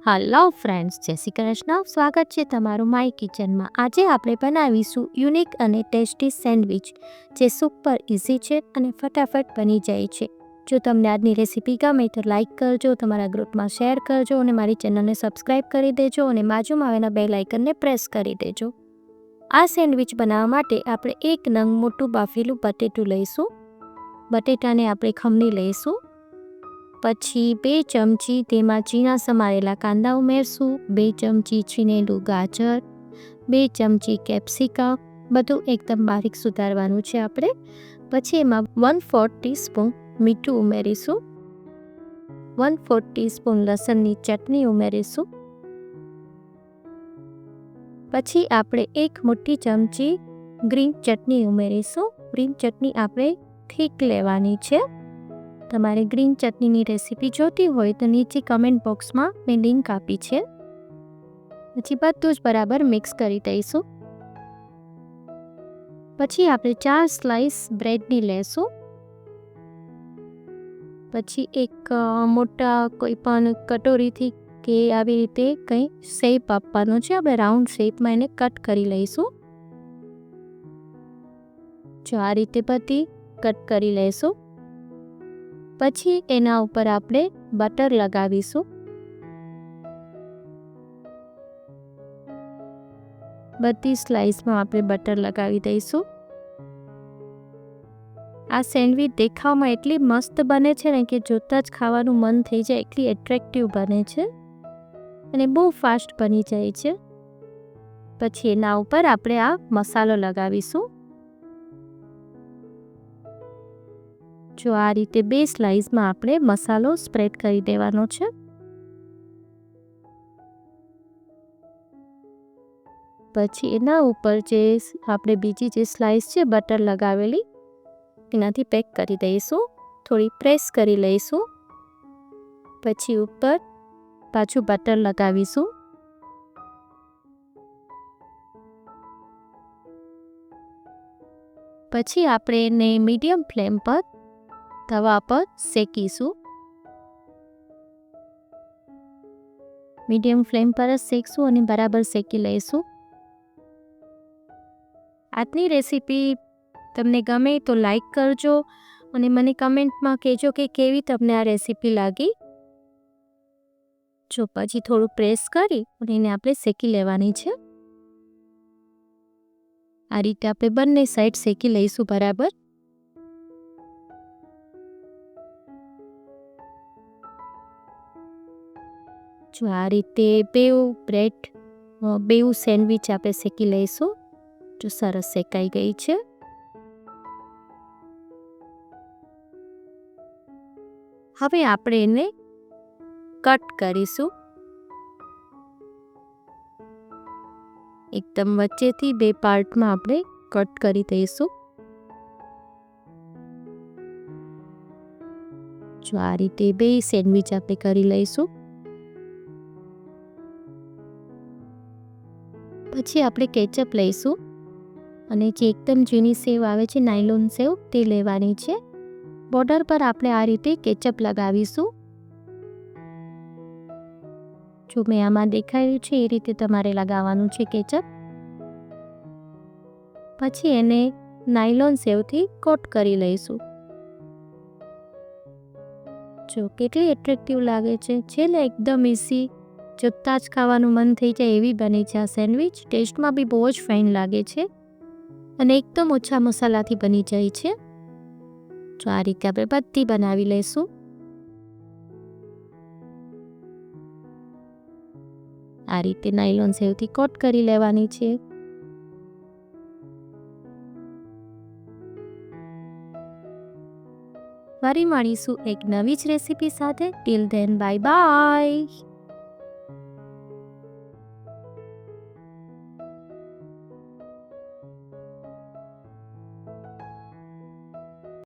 Hello friends, જય શ્રી કૃષ્ણ. સ્વાગત છે તમારું માય કિચનમાં. આજે આપણે બનાવીશું યુનિક અને ટેસ્ટી સેન્ડવિચ, જે સુપર ઇઝી છે અને ફટાફટ બની જાય છે. જો તમને આજની રેસીપી ગમે તો લાઇક કરજો, તમારા ગ્રુપમાં શેર કરજો અને મારી ચેનલને સબસ્ક્રાઈબ કરી દેજો અને બાજુમાં આવેલા બેલ આઇકનને પ્રેસ કરી દેજો. આ સેન્ડવિચ બનાવવા માટે આપણે એક નંગ મોટું બાફેલું બટેટું લઈશું. બટેટાને આપણે ખમણી લઈશું. પછી 2 ચમચી તેમાં ઝીણા સમારેલા કાંદા ઉમેરશું, 2 ચમચી છીનેલું ગાજર, 2 ચમચી કેપ્સિકમ, બધું એકદમ બારીક સુધારવાનું છે આપણે. પછી એમાં 1/4 ટીસ્પૂન મીઠું ઉમેરીશું, 1/4 ટીસ્પૂન લસણની ચટણી ઉમેરીશું. પછી આપણે 1 મોટી ચમચી ગ્રીન ચટણી ઉમેરીશું. ગ્રીન ચટણી આપણે ઠીક લેવાની છે. તમારે ગ્રીન ચટણીની રેસીપી જોતી હોય તો નીચે કમેન્ટ બોક્સમાં મેં લિંક આપી છે. પછી બધું જ બરાબર મિક્સ કરી દઈશું. પછી આપણે 4 સ્લાઇસ બ્રેડની લેશું. પછી એક મોટા કોઈ પણ કટોરીથી કે આવી રીતે કંઈ શેપ આપવાનો છે. આપણે રાઉન્ડ શેપમાં એને કટ કરી લઈશું. જો આ રીતે બધી કટ કરી લઈશું. પછી એના ઉપર આપણે બટર લગાવીશું. બધી સ્લાઇસમાં આપણે બટર લગાવી દઈશું. આ સેન્ડવિચ દેખાવમાં એટલી મસ્ત બને છે ને કે જોતાં જ ખાવાનું મન થઈ જાય, એટલી એટ્રેક્ટિવ બને છે અને બહુ ફાસ્ટ બની જાય છે. પછી એના ઉપર આપણે આ મસાલો લગાવીશું. જો આ રીતે 2 સ્લાઇસમાં આપણે મસાલો સ્પ્રેડ કરી દેવાનો છે. પછી એના ઉપર જે આપણે બીજી જે સ્લાઇસ છે બટર લગાવેલી, એનાથી પેક કરી દઈશું. થોડી પ્રેસ કરી લઈશું. પછી ઉપર પાછું બટર લગાવીશું. પછી આપણે એને મીડિયમ ફ્લેમ પર તવા પર શેકીશું. મીડિયમ ફ્લેમ પર જ શેકશું અને બરાબર શેકી લઈશું. આજની રેસીપી તમને ગમે તો લાઈક કરજો અને મને કમેન્ટમાં કહેજો કે કેવી તમને આ રેસીપી લાગી. જો પછી થોડું પ્રેસ કરી અને એને આપણે શેકી લેવાની છે. આ રીતે આપણે બંને સાઈડ શેકી લઈશું બરાબર. જો આ રીતે બેઉ સેન્ડવિચ આપણે શેકી લઈશું. જો સરસ શેકાઈ ગઈ છે. હવે આપણે એને કટ કરીશું. એકદમ વચ્ચેથી 2 પાર્ટમાં આપણે કટ કરી દઈશું. જો આ રીતે 2 સેન્ડવિચ આપણે કરી લઈશું. પછી આપણે કેચઅપ લઈશું અને જે એકદમ ઝીણી સેવ આવે છે, નાયલોન સેવ, તે લેવાની છે. બોર્ડર પર આપણે આ રીતે કેચઅપ લગાવીશું. જો મેં આમાં દેખાયું છે એ રીતે તમારે લગાવવાનું છે કેચઅપ. પછી એને નાયલોન સેવથી કોટ કરી લઈશું. જો કેટલી એટ્રેક્ટિવ લાગે છે ને એકદમ ઇઝી, જોતાં જ ખાવાનું મન થઈ જાય એવી બની છે આ સેન્ડવિચ. ટેસ્ટમાં બી બહુ જ ફાઇન લાગે છે અને એકદમ ઓછા મસાલાથી બની જાય છે. જો આ રીતે આપણે બધી બનાવી લઈશું. આ રીતે નાયલોન સેવથી કોટ કરી લેવાની છે. ફરી મળીશું એક નવી જ રેસીપી સાથે. Till then bye bye.